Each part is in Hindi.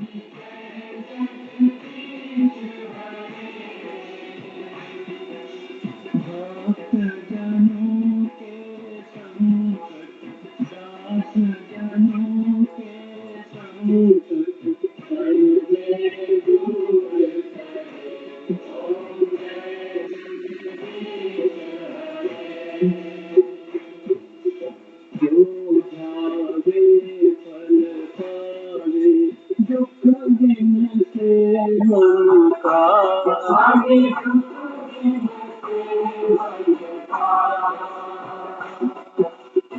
भक्त जनों के संकट, दास जनों के संकट हरने दूर करे। ओम जय जगदीश हरे। जो ध्यावे फल पावे, दुख बिन से मन का। स्वामी दुख बिन से मन का।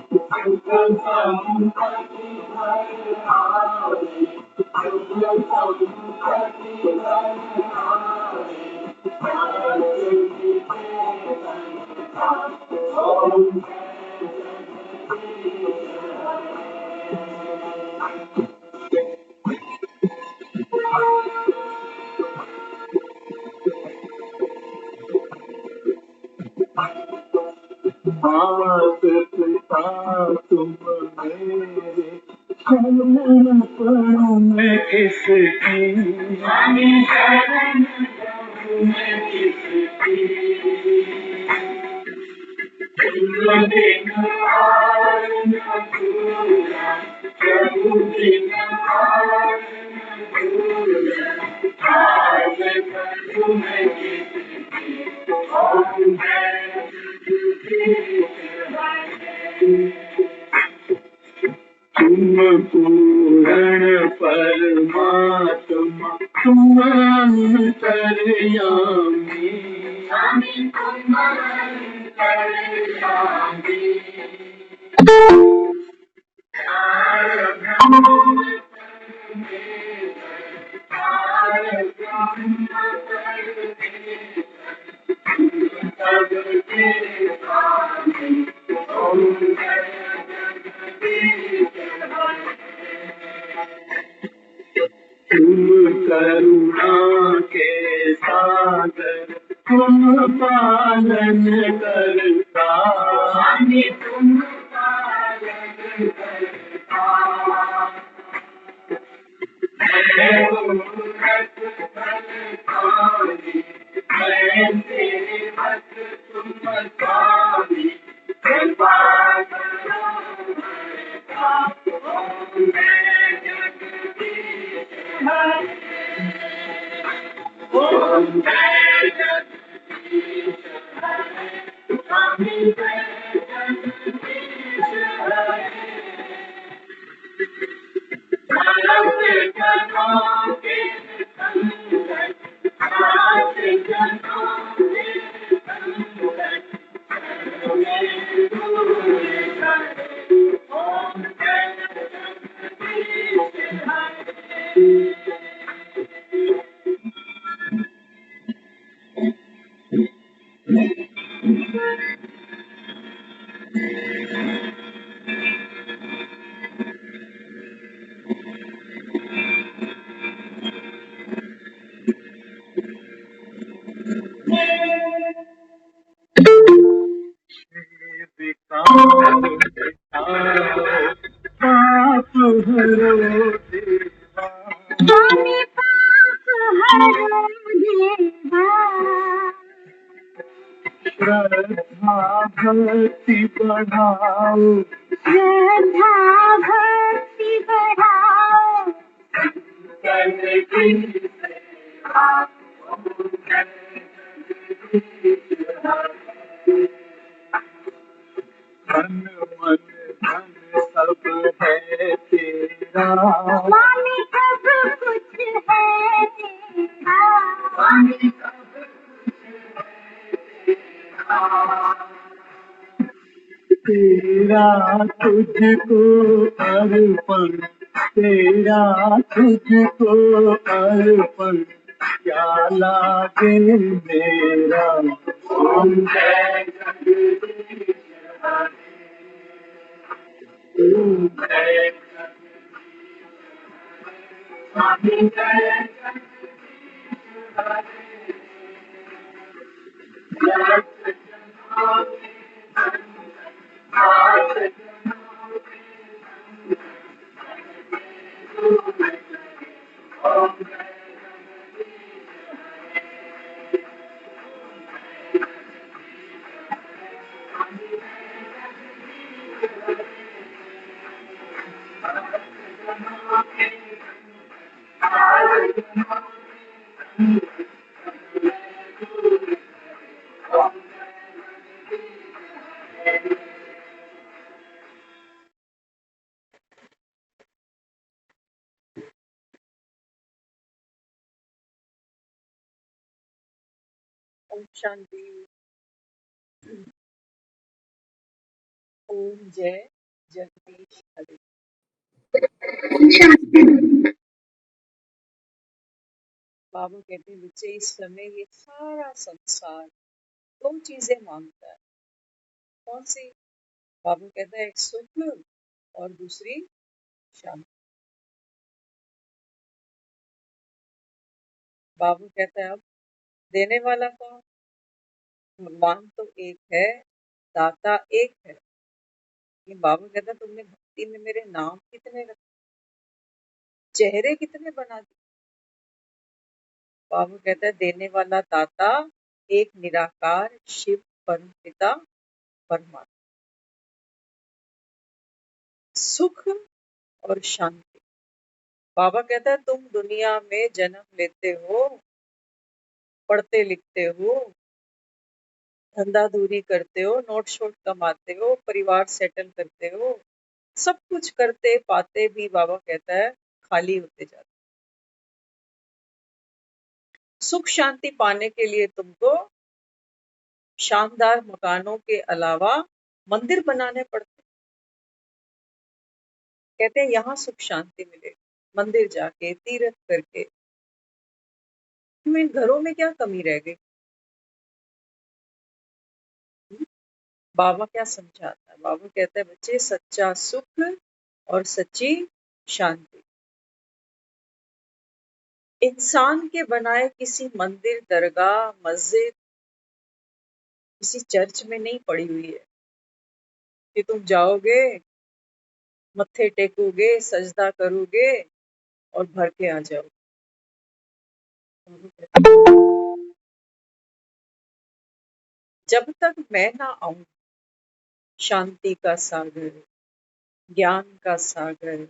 सुख संपत्ति घर आवे, सुख संपत्ति घर आवे, साथ निकेतन का। ओम जय जगदीश मात पिता तुम मेरे, शरण पड़ूं मैं किसकी। स्वामी शरण पड़ूं मैं किसकी। तुम बिन और न दूजा, प्रभु बिन और न दूजा, आज करूं मैं किसकी। ओम जय जगदीश हरे। तुम पूर्ण परमात्मा, तुम अंतर्यामी। स्वामी तुम अंतर्यामी। सार ब्रह्म तन्मेतर, सार ब्रह्म तन्मेतर, सबके स्वामी। ओम जय जगदीश हरे। तुम करुणा के सागर, तुम पालन करता। स्वामी तुम पालन करता। मैं मूरत बलशाली, मैं सेवक तुम स्वामी, कृपा करो बरसा। ओम जय जगदीश हरे। ओम जय जगदीश हरे। स्वामी जय जगदीश हरे। दास जनों के संकट, दास जनों के संकट हरने दूर करे। ओम जय जगदीश हरे। विकार मिटाओ, पाप हरो देवा। स्वामी पाप हरो देवा। श्रद्धा भक्ति बढ़ाओ, श्रद्धा भक्ति बढ़ाओ, संतन की सेवा। ओम जय जगदीश हरे। धन मन धन सब है तेरा। स्वामी सब कुछ है तेरा। स्वामी सब कुछ है तेरा। तेरा तुझको अर्पण, तेरा तुझको अर्पण, क्या लागे मेरा। ओम जय जगदीश हरे। ओम जय स्वामी जय जगदीश हरे। दास जनों के संकट, दास जनों के संकट हरने दूर करे। ओम शांति। ओम जय जगदीश हरि। बाबा कहते हैं बच्चे इस समय ये सारा संसार दो चीजें मांगता है। कौन सी? बाबा कहता है एक सुख और दूसरी शांति। बाबा कहता है अब देने वाला कौन? भगवान तो एक है, दाता एक है। ये बाबा कहता है तुमने भक्ति में मेरे नाम कितने रखे, चेहरे कितने बना दिए। बाबा कहता है देने वाला दाता एक निराकार शिव परम पिता परमात्मा। सुख और शांति। बाबा कहता है तुम दुनिया में जन्म लेते हो, पढ़ते लिखते हो, धंधा दूरी करते हो, नोट शोट कमाते हो, परिवार सेटल करते हो, सब कुछ करते पाते भी बाबा कहता है खाली होते जाते। सुख शांति पाने के लिए तुमको शानदार मकानों के अलावा मंदिर बनाने पड़ते। कहते हैं यहाँ सुख शांति मिलेगी मंदिर जाके, तीर्थ करके। क्यों इन घरों में क्या कमी रह गई? बाबा क्या समझाता है? बाबा कहता है बच्चे सच्चा सुख और सच्ची शांति इंसान के बनाए किसी मंदिर, दरगाह, मस्जिद, किसी चर्च में नहीं पड़ी हुई है कि तुम जाओगे, मत्थे टेकोगे, सजदा करोगे और भर के आ जाओ। जब तक मैं ना आऊं, शांति का सागर, ज्ञान का सागर,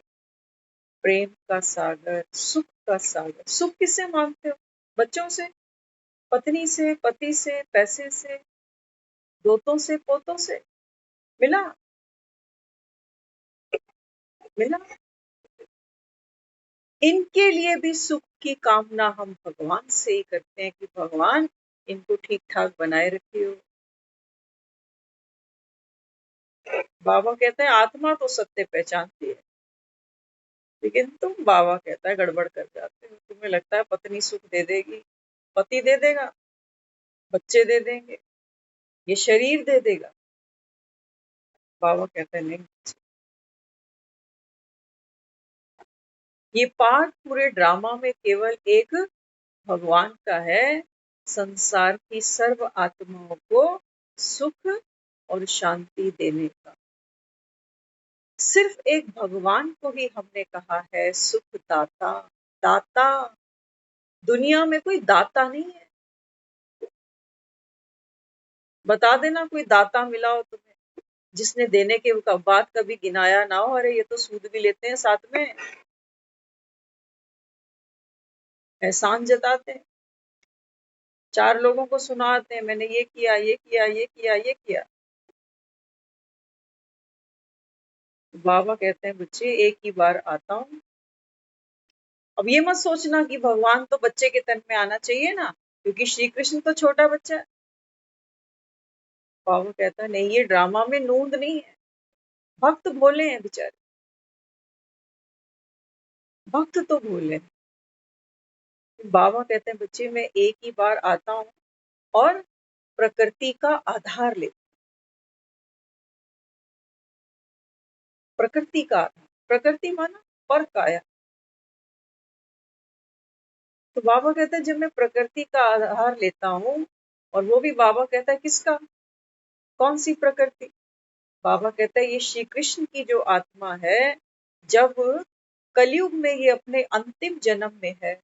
प्रेम का सागर, सुख का सागर। सुख किससे मांगते हो? बच्चों से, पत्नी से, पति से, पैसे से, दोतों से, पोतों से। मिला? मिला? इनके लिए भी सुख की कामना हम भगवान से ही करते हैं कि भगवान इनको ठीक ठाक बनाए रखिए। बाबा कहते हैं आत्मा तो सत्य पहचानती है, लेकिन तुम, बाबा कहता है, गड़बड़ कर जाते हो। तुम्हें लगता है पत्नी सुख दे देगी, पति दे देगा, बच्चे दे देंगे, ये शरीर दे देगा। बाबा कहते हैं नहीं, ये पार्ट पूरे ड्रामा में केवल एक भगवान का है, संसार की सर्व आत्माओं को सुख और शांति देने का। सिर्फ एक भगवान को ही हमने कहा है सुख दाता। दाता, दुनिया में कोई दाता नहीं है। बता देना कोई दाता मिला हो तुम्हें जिसने देने के बाद कभी गिनाया ना हो, अरे ये तो सूद भी लेते हैं साथ में, एहसान जताते हैं, चार लोगों को सुनाते हैं मैंने ये किया, ये किया, ये किया, ये किया। बाबा कहते हैं बच्चे एक ही बार आता हूँ। अब ये मत सोचना कि भगवान तो बच्चे के तन में आना चाहिए ना, क्योंकि श्री कृष्ण तो छोटा बच्चा है। बाबा कहता है नहीं, ये ड्रामा में नूंद नहीं है, भक्त भोले हैं बेचारे, भक्त तो भोले हैं। बाबा कहते हैं बच्चे मैं एक ही बार आता हूँ और प्रकृति का आधार लेता हूँ। प्रकृति का आधार, प्रकृति माना पर काया। तो बाबा कहते हैं जब मैं प्रकृति का आधार लेता हूँ, और वो भी बाबा कहता है किसका, कौन सी प्रकृति? बाबा कहता है ये श्री कृष्ण की जो आत्मा है, जब कलयुग में ये अपने अंतिम जन्म में है,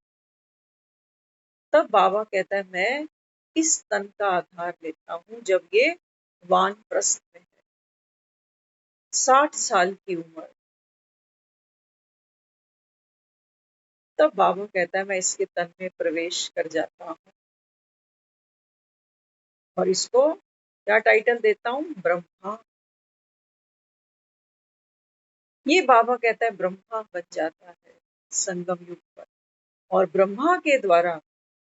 तब बाबा कहता है मैं इस तन का आधार लेता हूँ जब ये वानप्रस्थ में है, 60 साल की उम्र। तब बाबा कहता है मैं इसके तन में प्रवेश कर जाता हूँ और इसको क्या टाइटल देता हूँ, ब्रह्मा। ये बाबा कहता है ब्रह्मा बन जाता है संगम युग पर। और ब्रह्मा के द्वारा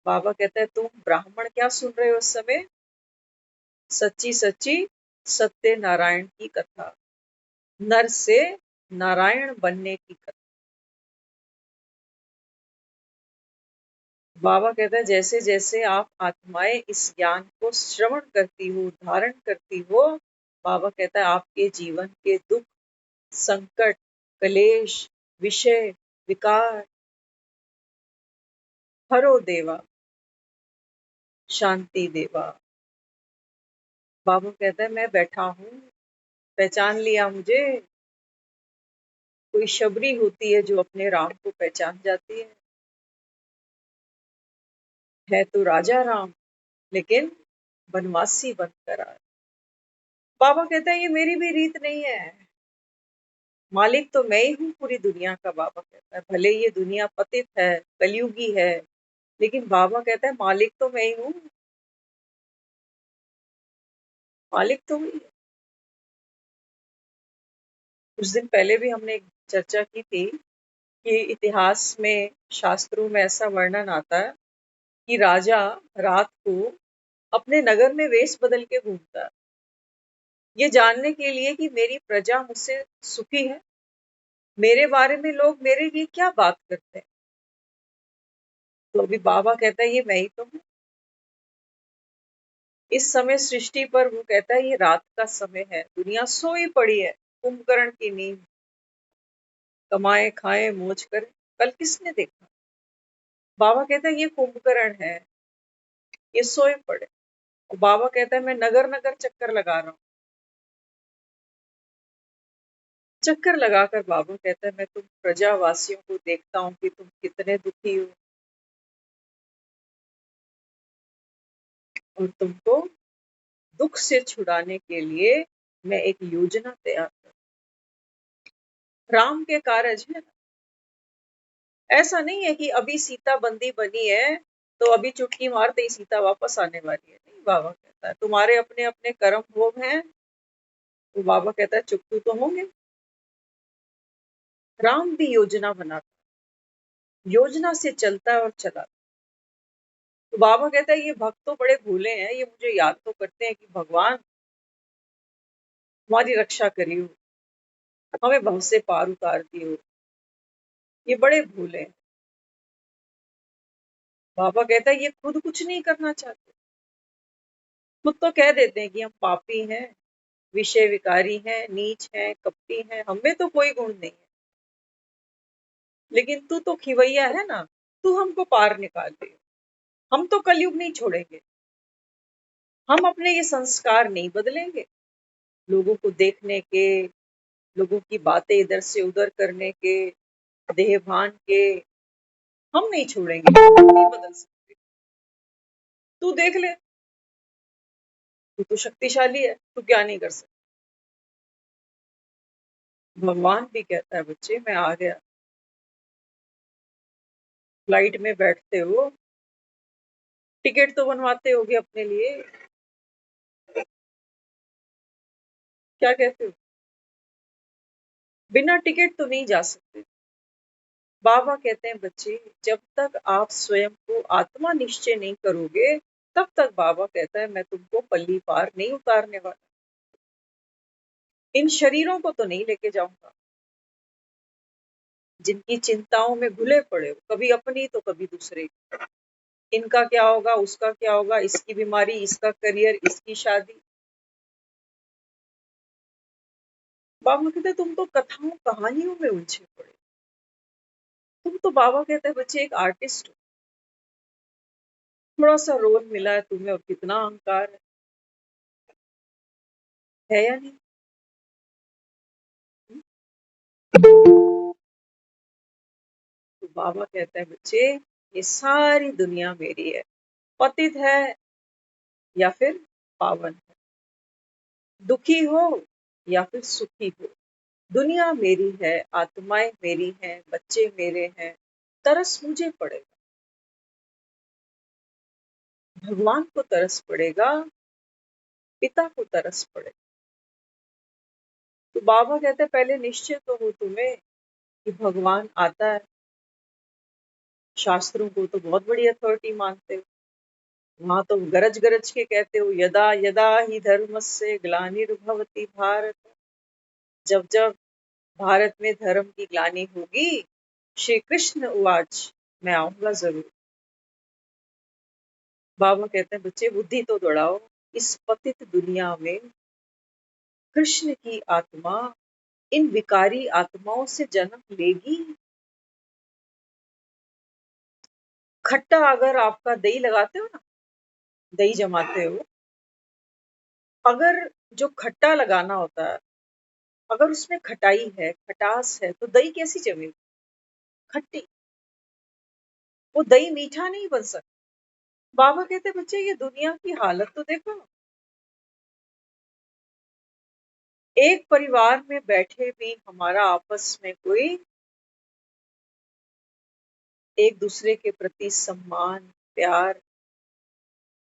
बाबा कहता है तुम ब्राह्मण क्या सुन रहे हो उस समय, सच्ची सच्ची सत्य नारायण की कथा, नर से नारायण बनने की कथा। बाबा कहता है जैसे जैसे आप आत्माएं इस ज्ञान को श्रवण करती हो, धारण करती हो, बाबा कहता है आपके जीवन के दुख, संकट, कलेश, विषय, विकार हरो देवा, शांति देवा। बाबा कहता है मैं बैठा हूँ, पहचान लिया मुझे। कोई शबरी होती है जो अपने राम को पहचान जाती है तो राजा राम, लेकिन बनवासी बनकर आए। बाबा कहता है ये मेरी भी रीत नहीं है, मालिक तो मैं ही हूँ पूरी दुनिया का। बाबा कहता है भले ये दुनिया पतित है, कलयुगी है, लेकिन बाबा कहता है मालिक तो मैं ही हूँ, मालिक तो वही है। कुछ दिन पहले भी हमने एक चर्चा की थी कि इतिहास में, शास्त्रों में ऐसा वर्णन आता है कि राजा रात को अपने नगर में वेश बदल के घूमता है, ये जानने के लिए कि मेरी प्रजा मुझसे सुखी है, मेरे बारे में लोग मेरे लिए क्या बात करते हैं। तो अभी बाबा कहता है ये मैं ही तो हूँ। इस समय सृष्टि पर वो कहता है ये रात का समय है, दुनिया सोई पड़ी है, कुंभकर्ण की नींद, कमाए खाए मौज करे। कल किसने देखा? बाबा कहता है ये कुंभकर्ण है, ये सोए पड़े। और बाबा कहता है मैं नगर नगर चक्कर लगा रहा हूँ। चक्कर लगाकर बाबा कहता है मैं तुम प्रजावासियों को देखता हूँ कि तुम कितने दुखी हो, और तुमको दुख से छुड़ाने के लिए मैं एक योजना तैयार कर, राम के कारज है ना। ऐसा नहीं है कि अभी सीता बंदी बनी है तो अभी चुटकी मारते ही सीता वापस आने वाली है, नहीं। बाबा कहता है तुम्हारे अपने अपने कर्म भोग हैं, तो बाबा कहता है चुप तो होंगे। राम भी योजना बनाता, योजना से चलता है और चलाता। तो बाबा कहता है ये भक्त तो बड़े भूले हैं, ये मुझे याद तो करते हैं कि भगवान हमारी रक्षा करी हो, हमें भव से पार उतार दी हो, ये बड़े भूले हैं। बाबा कहता है ये खुद कुछ नहीं करना चाहते, खुद तो कह देते हैं कि हम पापी हैं, विषय विकारी हैं, नीच हैं, कपटी हैं, हमें तो कोई गुण नहीं है, लेकिन तू तो खिवैया है ना, तू हमको पार निकाल दे। हम तो कलयुग नहीं छोड़ेंगे, हम अपने ये संस्कार नहीं बदलेंगे, लोगों को देखने के, लोगों की बातें इधर से उधर करने के, देह भान के, हम नहीं छोड़ेंगे, हम नहीं बदल सकते। तू देख ले, तू तो शक्तिशाली है, तू क्या नहीं कर सकता। भगवान भी कहता है बच्चे मैं आ गया। फ्लाइट में बैठते हो, टिकट तो बनवाते होगे अपने लिए, क्या कहते हो? बिना टिकट तो नहीं जा सकते। बाबा कहते हैं बच्चे जब तक आप स्वयं को आत्मा निश्चय नहीं करोगे, तब तक बाबा कहता है मैं तुमको पल्ली पार नहीं उतारने वाला, इन शरीरों को तो नहीं लेके जाऊंगा जिनकी चिंताओं में घुले पड़े हो, कभी अपनी तो कभी दूसरे की। इनका क्या होगा, उसका क्या होगा, इसकी बीमारी, इसका करियर, इसकी शादी। बाबा कहते हैं तुम तो कथाओं कहानियों में उलझे पड़े, तुम तो बाबा कहते हैं बच्चे एक आर्टिस्ट हो, थोड़ा सा रोल मिला है तुम्हें और कितना अहंकार है या नहीं? तो बाबा कहता है बच्चे ये सारी दुनिया मेरी है, पतित है या फिर पावन है, दुखी हो या फिर सुखी हो, दुनिया मेरी है, आत्माएं मेरी हैं, बच्चे मेरे हैं, तरस मुझे पड़ेगा, भगवान को तरस पड़ेगा, पिता को तरस पड़ेगा। तो बाबा कहते हैं पहले निश्चय तो हो तुम्हें कि भगवान आता है। शास्त्रों को तो बहुत बड़ी अथॉरिटी मानते हो, वहां तो गरज गरज के कहते हो यदा यदा ही धर्मस्य ग्लानिर्भवति भारत। जब जब भारत में धर्म की ग्लानि होगी, श्री कृष्ण उवाच, मैं आऊंगा जरूर। बाबा कहते हैं बच्चे बुद्धि तो दौड़ाओ, इस पतित दुनिया में कृष्ण की आत्मा इन विकारी आत्माओं से जन्म लेगी। खट्टा अगर आपका दही लगाते हो ना, दही जमाते हो, अगर जो खट्टा लगाना होता है, अगर उसमें खटाई है, खटास है, तो दही कैसी जमेगी? खट्टी। वो दही मीठा नहीं बन सकता। बाबा कहते बच्चे ये दुनिया की हालत तो देखो, एक परिवार में बैठे भी हमारा आपस में कोई एक दूसरे के प्रति सम्मान, प्यार,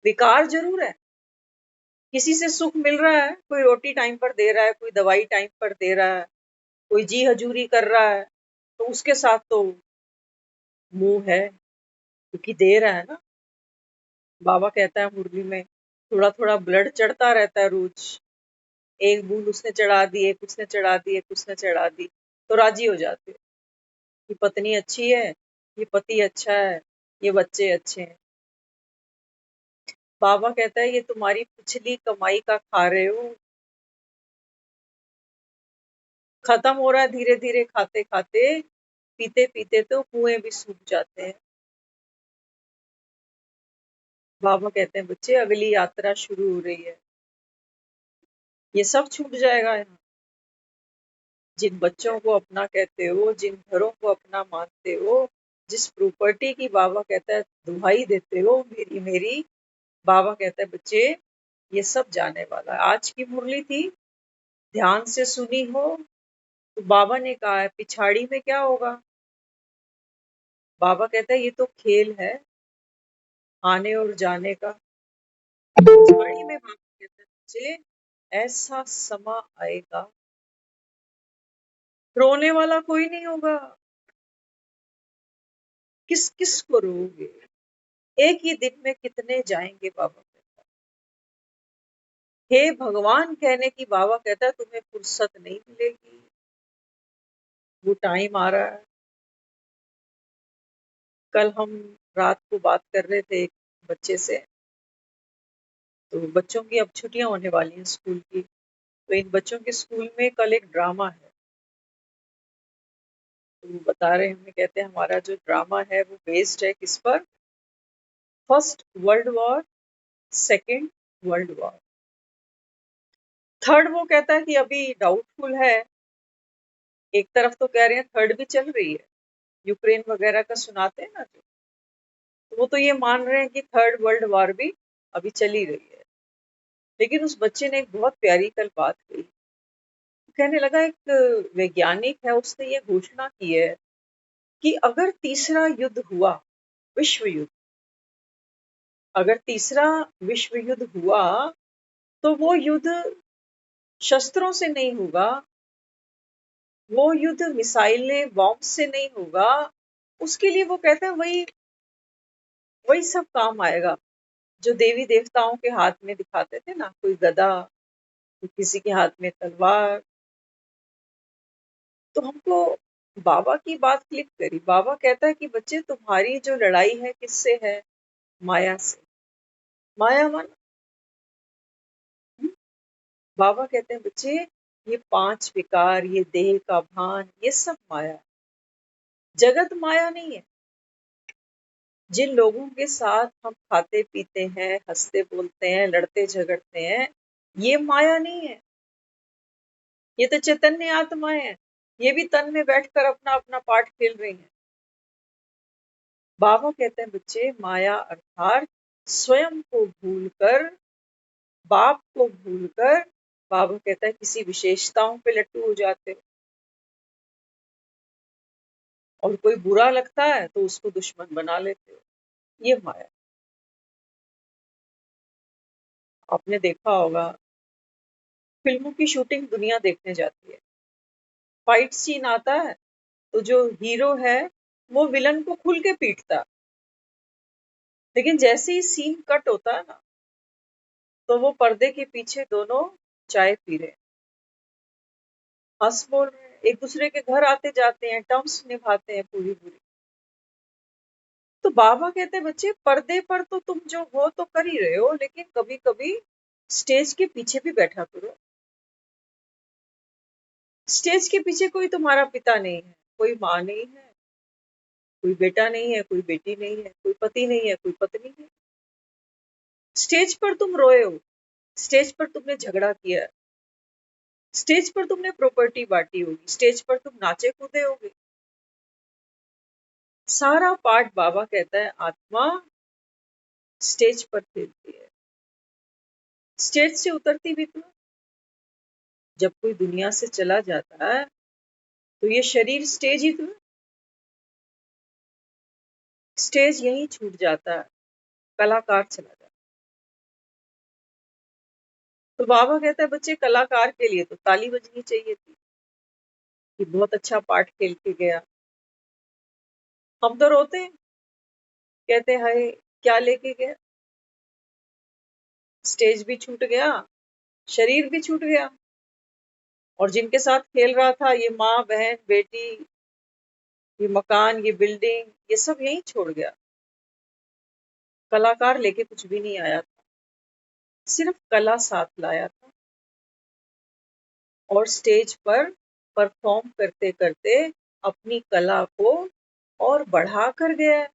विकार जरूर है। किसी से सुख मिल रहा है, कोई रोटी टाइम पर दे रहा है, कोई दवाई टाइम पर दे रहा है, कोई जी हजूरी कर रहा है, तो उसके साथ तो मोह है, क्योंकि दे रहा है ना। बाबा कहता है मुरली में थोड़ा थोड़ा ब्लड चढ़ता रहता है रोज, एक बूंद उसने चढ़ा दी, एक उसने चढ़ा दी, एक उसने चढ़ा दी, तो राजी हो जाते हो कि पत्नी अच्छी है, ये पति अच्छा है, ये बच्चे अच्छे हैं। बाबा कहता है ये तुम्हारी पिछली कमाई का खा रहे हो, खत्म हो रहा है धीरे धीरे, खाते खाते, पीते पीते तो कुएं भी सूख जाते हैं। बाबा कहते हैं बच्चे अगली यात्रा शुरू हो रही है, ये सब छूट जाएगा यहाँ। जिन बच्चों को अपना कहते हो, जिन घरों को अपना मानते हो, जिस प्रॉपर्टी की बाबा कहता है दुहाई देते हो मेरी मेरी, बाबा कहता है बच्चे ये सब जाने वाला है। आज की मुरली थी, ध्यान से सुनी हो, तो बाबा ने कहा है पिछाड़ी में क्या होगा। बाबा कहता है ये तो खेल है आने और जाने का। पिछाड़ी में बाबा कहता है बच्चे ऐसा समा आएगा, रोने वाला कोई नहीं होगा। किस किस को रोगे, एक ही दिन में कितने जाएंगे। बाबा कहता है हे भगवान कहने की बाबा कहता है तुम्हें फुर्सत नहीं मिलेगी, वो टाइम आ रहा है। कल हम रात को बात कर रहे थे एक बच्चे से, तो बच्चों की अब छुट्टियां होने वाली हैं स्कूल की, तो इन बच्चों के स्कूल में कल एक ड्रामा है। तो वो बता रहे हमें, कहते हैं हमारा जो ड्रामा है वो बेस्ड है किस पर, first world war, second world war, third वो कहता है कि अभी डाउटफुल है। एक तरफ तो कह रहे हैं थर्ड भी चल रही है, यूक्रेन वगैरह का सुनाते हैं ना जो, तो वो तो ये मान रहे हैं कि थर्ड वर्ल्ड वॉर भी अभी चली रही है। लेकिन उस बच्चे ने एक बहुत प्यारी कल बात कही, कहने लगा एक वैज्ञानिक है, उसने ये घोषणा की है कि अगर तीसरा युद्ध हुआ, विश्व युद्ध, अगर तीसरा विश्व युद्ध हुआ, तो वो युद्ध शस्त्रों से नहीं होगा, वो युद्ध मिसाइलें बॉम्ब से नहीं होगा, उसके लिए वो कहता है वही वही सब काम आएगा जो देवी देवताओं के हाथ में दिखाते थे ना, कोई गदा, कोई किसी के हाथ में तलवार। तो हमको बाबा की बात क्लिक करी। बाबा कहता है कि बच्चे तुम्हारी जो लड़ाई है किससे है, माया से। माया मन, बाबा कहते हैं बच्चे ये पांच विकार, ये देह का भान, ये सब माया है, जगत माया नहीं है। जिन लोगों के साथ हम खाते पीते हैं, हंसते बोलते हैं, लड़ते झगड़ते हैं, ये माया नहीं है, ये तो चैतन्य आत्माएं हैं। ये भी तन में बैठकर अपना अपना पाठ खेल रही हैं। बाबा कहते हैं बच्चे माया अर्थात स्वयं को भूलकर, बाप को भूलकर, बाबा कहता है किसी विशेषताओं पे लट्टू हो जाते हो। और कोई बुरा लगता है तो उसको दुश्मन बना लेते हो। ये माया। आपने देखा होगा, फिल्मों की शूटिंग दुनिया देखने जाती है, फाइट सीन आता है तो जो हीरो है वो विलन को खुल के पीटता, लेकिन जैसे ही सीन कट होता है ना, तो वो पर्दे के पीछे दोनों चाय पी रहे हैं, हंस बोल रहे हैं, एक दूसरे के घर आते जाते हैं, टर्म्स निभाते हैं पूरी पूरी। तो बाबा कहते हैं बच्चे, पर्दे पर तो तुम जो हो तो कर ही रहे हो, लेकिन कभी कभी स्टेज के पीछे भी बैठा करो। स्टेज के पीछे कोई तुम्हारा पिता नहीं है, कोई माँ नहीं है, कोई बेटा नहीं है, कोई बेटी नहीं है, कोई पति नहीं है, कोई पत्नी नहीं। स्टेज पर तुम रोए हो, स्टेज पर तुमने झगड़ा किया है, स्टेज पर तुमने प्रॉपर्टी बांटी होगी, स्टेज पर तुम नाचे कूदे होगे। सारा पार्ट बाबा कहता है आत्मा स्टेज पर खेलती है, स्टेज से उतरती भी तो। जब कोई दुनिया से चला जाता है तो ये शरीर स्टेज ही तो है। स्टेज यहीं छूट जाता है, कलाकार चला जाता है। तो बाबा कहता है बच्चे, कलाकार के लिए तो ताली बजनी चाहिए थी कि बहुत अच्छा पार्ट खेल के गया। हम तो रोते हैं, कहते हैं हाय क्या लेके गया, स्टेज भी छूट गया, शरीर भी छूट गया, और जिनके साथ खेल रहा था, ये माँ बहन बेटी, ये मकान, ये बिल्डिंग, ये सब यहीं छोड़ गया। कलाकार लेके कुछ भी नहीं आया था, सिर्फ कला साथ लाया था, और स्टेज पर परफॉर्म करते करते अपनी कला को और बढ़ा कर गया है,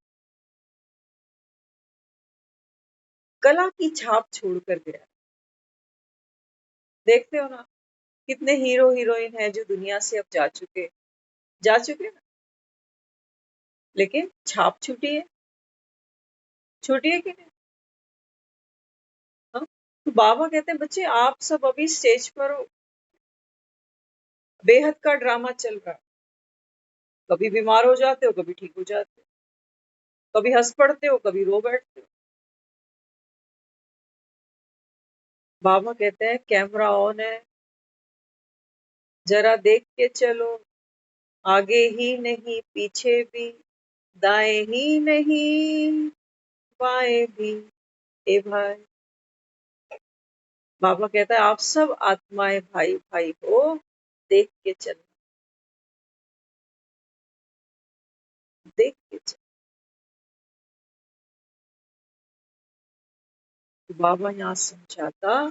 कला की छाप छोड़ कर गया। देखते हो ना, कितने हीरो हीरोइन हैं जो दुनिया से अब जा चुके ना, लेकिन छाप छूटी है कि नहीं? हाँ? तो बाबा कहते हैं बच्चे, आप सब अभी स्टेज पर हो, बेहद का ड्रामा चल रहा है, कभी बीमार हो जाते हो, कभी ठीक हो जाते हो, कभी हंस पड़ते हो, कभी रो बैठते हो। बाबा कहते हैं कैमरा ऑन है, जरा देख के चलो, आगे ही नहीं पीछे भी, दाएं ही नहीं बाएं भी, ए भाई। बाबा कहता है आप सब आत्माएं भाई भाई हो, देख के चलो, देख के चलो। तो बाबा यहाँ समझाता,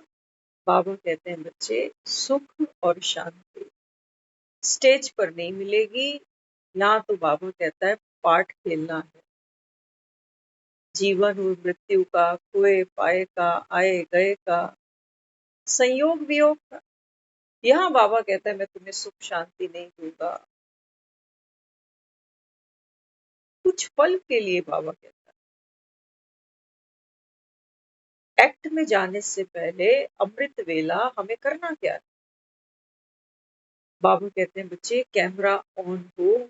बाबा कहते हैं बच्चे, सुख और शांति स्टेज पर नहीं मिलेगी। यहाँ तो बाबा कहता है पाठ खेलना है, जीवन और मृत्यु का, खोए पाए का, आए गए का, संयोग वियोग का। यहाँ बाबा कहता है मैं तुम्हें सुख शांति नहीं दूंगा, कुछ पल के लिए। बाबा कहता है एक्ट में जाने से पहले अमृत वेला हमें करना क्या है। बाबा कहते हैं बच्चे, कैमरा ऑन हो,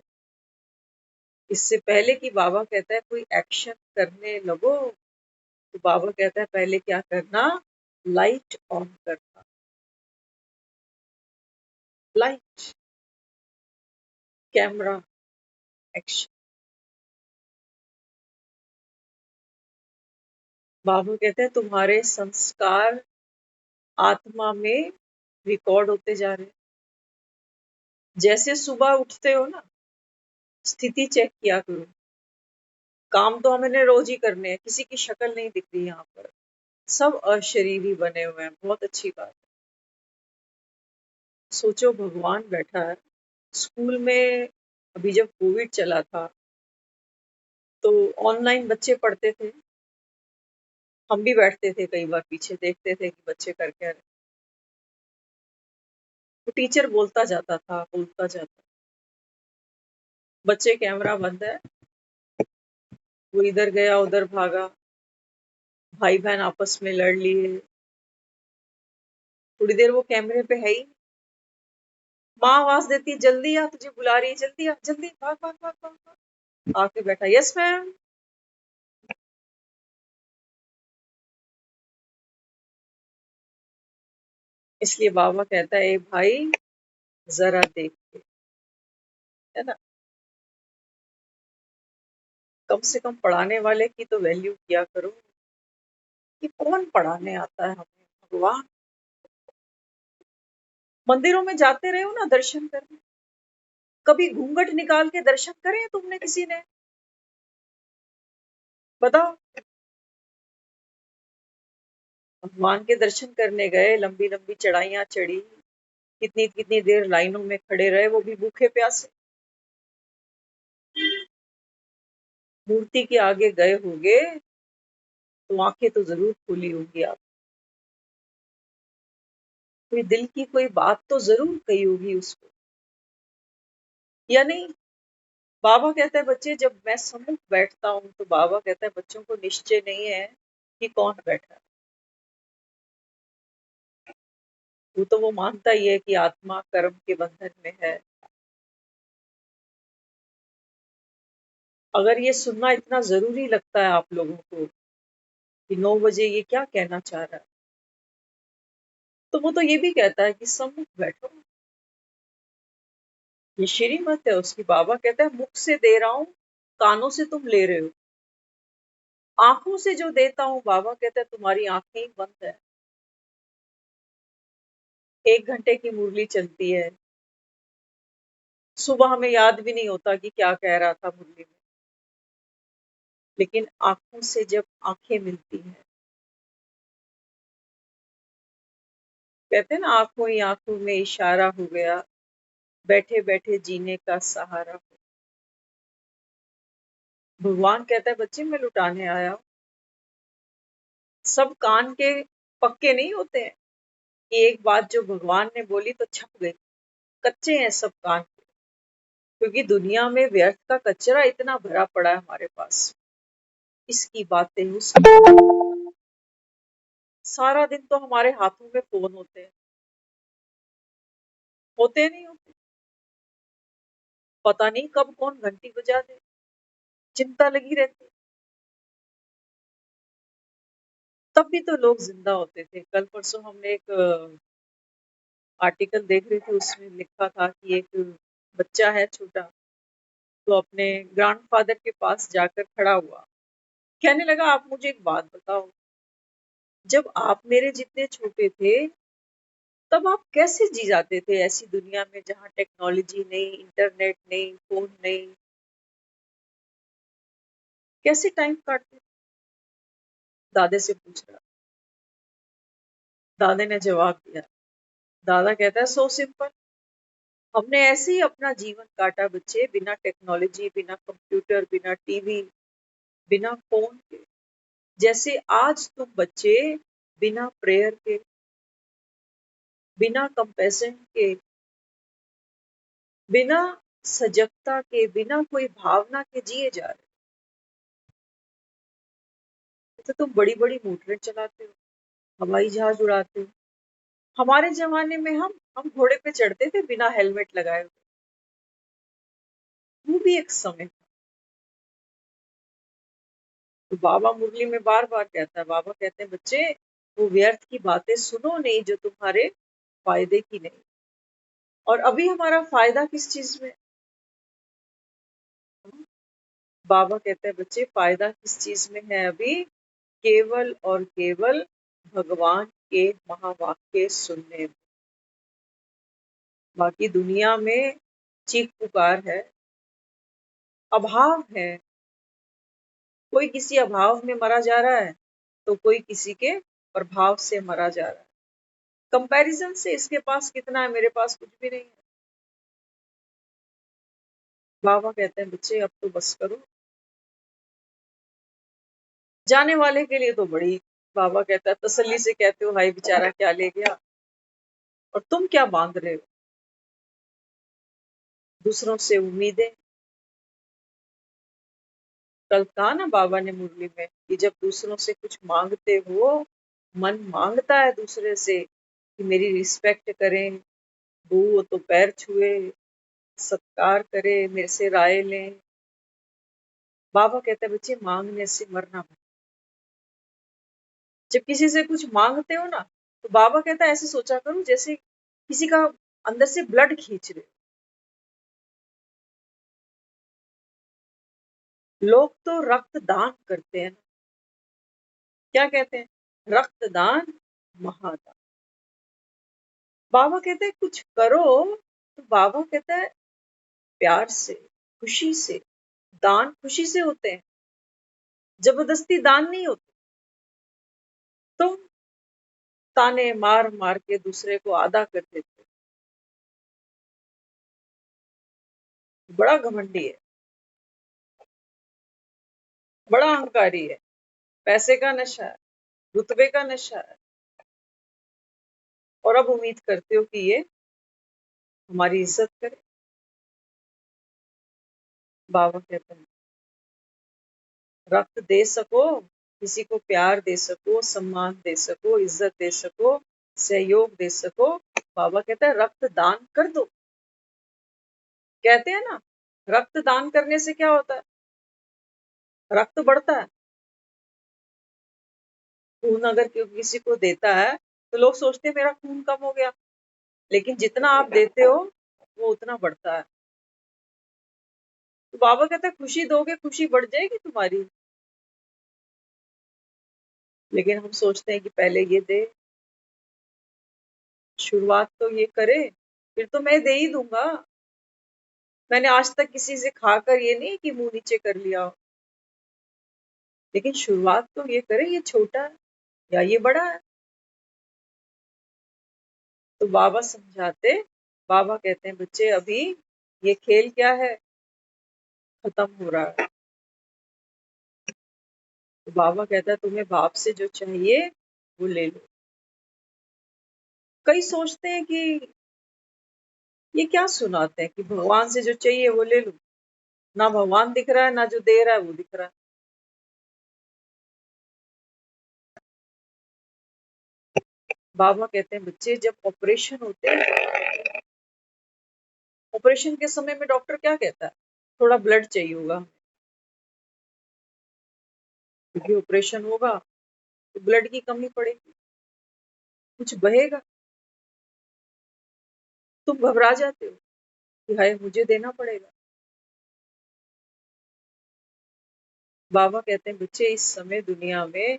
इससे पहले कि बाबा कहता है कोई एक्शन करने लगो, तो बाबा कहता है पहले क्या करना, लाइट ऑन करना। Light, camera, action. बाबा कहते हैं तुम्हारे संस्कार आत्मा में रिकॉर्ड होते जा रहे हैं। जैसे सुबह उठते हो ना, स्थिति चेक किया करो, काम तो हमने रोज ही करने हैं, किसी की शक्ल नहीं दिख रही यहाँ पर, सब अशरीरी बने हुए हैं, बहुत अच्छी बात है। सोचो भगवान बैठा है। स्कूल में अभी जब कोविड चला था तो ऑनलाइन बच्चे पढ़ते थे, हम भी बैठते थे कई बार पीछे, देखते थे कि बच्चे कर क्या रहे। तो टीचर बोलता जाता, बच्चे कैमरा बंद है, वो इधर गया उधर भागा, भाई बहन आपस में लड़ लिए, थोड़ी देर वो कैमरे पे है ही, माँ आवाज देती है, जल्दी आ, तुझे बुला रही है, जल्दी आ, जल्दी भाग भाग भाग भाग भाग। आके बैठा, यस मैम। इसलिए बाबा कहता है, "ए भाई जरा देख के", है ना, कम से कम पढ़ाने वाले की तो वैल्यू किया करो। कि कौन पढ़ाने आता है हमें, भगवान। मंदिरों में जाते रहे हो ना दर्शन करने, कभी घूंघट निकाल के दर्शन करे तुमने किसी ने? बताओ। भगवान के दर्शन करने गए, लंबी लंबी चढ़ाइयां चढ़ी, कितनी कितनी देर लाइनों में खड़े रहे, वो भी भूखे प्यासे। मूर्ति के आगे गए होंगे तो आंखें तो जरूर खुली होंगी आप, कोई दिल की कोई बात तो जरूर कही होगी उसको, या नहीं? बाबा कहता है, बच्चे जब मैं सम्मुख बैठता हूँ तो बाबा कहता है बच्चों को निश्चय नहीं है कि कौन बैठा है। वो मानता ही है कि आत्मा कर्म के बंधन में है। अगर ये सुनना इतना जरूरी लगता है आप लोगों को कि 9 बजे ये क्या कहना चाह रहा है, तो वो तो ये भी कहता है कि सम्मुख बैठो। ये श्रीमत है उसकी। बाबा कहता है मुख से दे रहा हूँ, कानों से तुम ले रहे हो। आंखों से जो देता हूँ, बाबा कहता है तुम्हारी आंखें ही बंद है। 1 घंटे की मुरली चलती है, सुबह हमें याद भी नहीं होता कि क्या कह रहा था मुरली में, लेकिन आंखों से जब आंखें मिलती हैं, कहते हैं ना, आंखों ही आंखों में इशारा हो गया, बैठे बैठे जीने का सहारा हो। भगवान कहता है बच्चे मैं लुटाने आया हूँ। सब कान के पक्के नहीं होते हैं कि एक बात जो भगवान ने बोली तो छप गई। कच्चे हैं सब कान के, क्योंकि दुनिया में व्यर्थ का कचरा इतना भरा पड़ा है हमारे पास। इसकी बातें, उसकी, सारा दिन तो हमारे हाथों में फोन होते हैं, होते नहीं होते? पता नहीं कब कौन घंटी बजा दे, चिंता लगी रहती है। तब भी तो लोग जिंदा होते थे। कल परसों हमने एक आर्टिकल देख रहे थे, उसमें लिखा था कि एक बच्चा है छोटा, तो अपने ग्रैंडफादर के पास जाकर खड़ा हुआ, कहने लगा आप मुझे एक बात बताओ, जब आप मेरे जितने छोटे थे तब आप कैसे जी जाते थे ऐसी दुनिया में जहाँ टेक्नोलॉजी नहीं, इंटरनेट नहीं, फोन नहीं, कैसे टाइम काटते? दादे से पूछ रहा। दादे ने जवाब दिया। दादा कहता है सो सिंपल, हमने ऐसे ही अपना जीवन काटा बच्चे, बिना टेक्नोलॉजी, बिना कंप्यूटर, बिना टीवी, बिना फोन के। जैसे आज तुम बच्चे बिना प्रेयर के, बिना कंपैशन के, बिना सजगता के, बिना कोई भावना के जिए जा रहे हो। तो तुम बड़ी बड़ी मोटरें चलाते हो, हवाई जहाज उड़ाते हो। हमारे जमाने में हम घोड़े पे चढ़ते थे बिना हेलमेट लगाए हुए। वो भी एक समय था। तो बाबा मुरली में बार बार कहता है, बाबा कहते हैं बच्चे वो व्यर्थ की बातें सुनो नहीं जो तुम्हारे फायदे की नहीं। और अभी हमारा फायदा किस चीज में? बाबा कहते हैं बच्चे फायदा किस चीज में है अभी? केवल और केवल भगवान के महावाक्य सुनने में। बाकी दुनिया में चीख पुकार है, अभाव है। कोई किसी अभाव में मरा जा रहा है तो कोई किसी के प्रभाव से मरा जा रहा है। कंपैरिजन से इसके पास कितना है, मेरे पास कुछ भी नहीं है। बाबा कहते हैं बच्चे अब तो बस करो। जाने वाले के लिए तो बड़ी, बाबा कहता है तसल्ली से कहते हो हाय बेचारा क्या ले गया, और तुम क्या बांध रहे हो दूसरों से उम्मीदें। कल कहा ना बाबा ने मुरली में कि जब दूसरों से कुछ मांगते हो, मन मांगता है दूसरे से कि मेरी रिस्पेक्ट करें, वो तो पैर छुए, सत्कार करे, मेरे से राय लें। बाबा कहते हैं बच्चे मांगने से मरना मत। जब किसी से कुछ मांगते हो ना, तो बाबा कहता है ऐसे सोचा करो जैसे किसी का अंदर से ब्लड खींच रहे हो। लोग तो रक्तदान करते हैं ना, क्या कहते हैं? रक्तदान महादान। बाबा कहते हैं कुछ करो, तो बाबा कहता है प्यार से, खुशी से। दान खुशी से होते हैं, जबरदस्ती दान नहीं होते। तुम ताने मार मार के दूसरे को आधा कर देते हो, बड़ा घमंडी है, बड़ा अहंकारी है, पैसे का नशा है, रुतबे का नशा है, और अब उम्मीद करते हो कि ये हमारी इज्जत करे। बाबा कहते हैं रक्त दे सको, किसी को प्यार दे सको, सम्मान दे सको, इज्जत दे सको, सहयोग दे सको, बाबा कहता है रक्त दान कर दो। कहते हैं ना, रक्त दान करने से क्या होता है? रक्त बढ़ता है। खून अगर किसी को देता है तो लोग सोचते हैं मेरा खून कम हो गया, लेकिन जितना आप देते हो वो उतना बढ़ता है। तो बाबा कहता है खुशी दोगे, खुशी बढ़ जाएगी तुम्हारी। लेकिन हम सोचते हैं कि पहले ये दे, शुरुआत तो ये करे, फिर तो मैं दे ही दूंगा। मैंने आज तक किसी से खाकर ये नहीं कि मुंह नीचे कर लिया हो, लेकिन शुरुआत तो ये करे, ये छोटा है या ये बड़ा है। तो बाबा समझाते, बाबा कहते हैं बच्चे अभी ये खेल क्या है, खत्म हो रहा है। तो बाबा कहता है तुम्हें बाप से जो चाहिए वो ले लो। कई सोचते हैं कि ये क्या सुनाते हैं कि भगवान से जो चाहिए वो ले लो। ना भगवान दिख रहा है, ना जो दे रहा है वो दिख रहा है। बाबा कहते हैं बच्चे जब ऑपरेशन होते हैं, ऑपरेशन के समय में डॉक्टर क्या कहता है? थोड़ा ब्लड चाहिए होगा, क्योंकि ऑपरेशन होगा तो ब्लड की कमी पड़ेगी, कुछ बहेगा। तुम घबरा जाते हो कि हाय मुझे देना पड़ेगा। बाबा कहते हैं बच्चे इस समय दुनिया में